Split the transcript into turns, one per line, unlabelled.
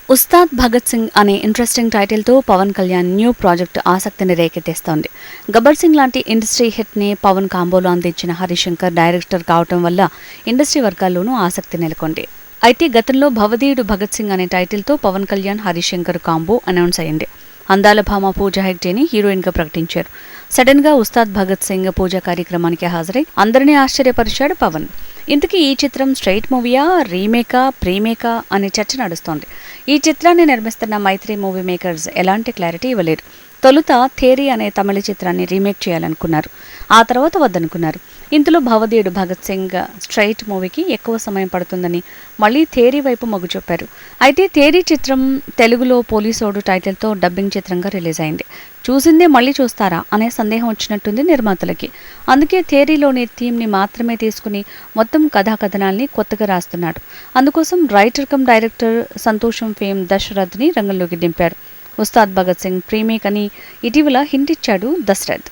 ఉస్తాద్ భగత్ సింగ్ అనే ఇంట్రెస్టింగ్ టైటిల్తో Pawan Kalyan new project ఆసక్తిని రేకెత్తిస్తోంది. గబ్బర్ సింగ్ లాంటి ఇండస్ట్రీ హిట్ని పవన్ కాంబోలో అందించిన హరిశంకర్ డైరెక్టర్ కావటం వల్ల ఇండస్ట్రీ వర్గాల్లోనూ ఆసక్తి నెలకొంది. అయితే గతంలో భవదీయుడు భగత్ సింగ్ అనే టైటిల్తో పవన్ కళ్యాణ్ హరిశంకర్ కాంబో అనౌన్స్ అయింది. అందాల భామ పూజా హెగ్డేని హీరోయిన్గా ప్రకటించారు. సడన్గా ఉస్తాద్ భగత్ సింగ్ పూజా కార్యక్రమానికి హాజరై అందరినీ ఆశ్చర్యపరిచాడు పవన్. ఇంతకీ ఈ చిత్రం స్ట్రైట్ మూవీయా, రీమేకా, ప్రీమేకా అనే చర్చ నడుస్తోంది. ఈ చిత్రాన్ని నిర్మిస్తున్న మైత్రి మూవీ మేకర్స్ ఎలాంటి క్లారిటీ ఇవ్వలేదు. తొలుత థేరీ అనే తమిళ చిత్రాన్ని రీమేక్ చేయాలనుకున్నారు. ఆ తర్వాత వద్దనుకున్నారు. ఇందులో భవదీయుడు భగత్ సింగ్ స్ట్రైట్ మూవీకి ఎక్కువ సమయం పడుతుందని మళ్లీ థేరీ వైపు మొగ్గు చూపారు. అయితే థేరీ చిత్రం తెలుగులో పోలీసోడు టైటిల్తో డబ్బింగ్ చిత్రంగా రిలీజ్ అయింది. చూసిందే మళ్లీ చూస్తారా అనే సందేహం వచ్చినట్టుంది నిర్మాతలకి. అందుకే థేరీలోని థీమ్ని మాత్రమే తీసుకుని మొత్తం కథాకథనాల్ని కొత్తగా రాస్తున్నాడు. అందుకోసం రైటర్ కమ్ డైరెక్టర్ సంతోషం ఫేమ్ దశరథ్ని రంగంలోకి దింపారు. ఉస్తాద్ భగత్ సింగ్ ప్రీమేక్ అని ఇటీవల హింట్ ఇచ్చాడు దశరథ్.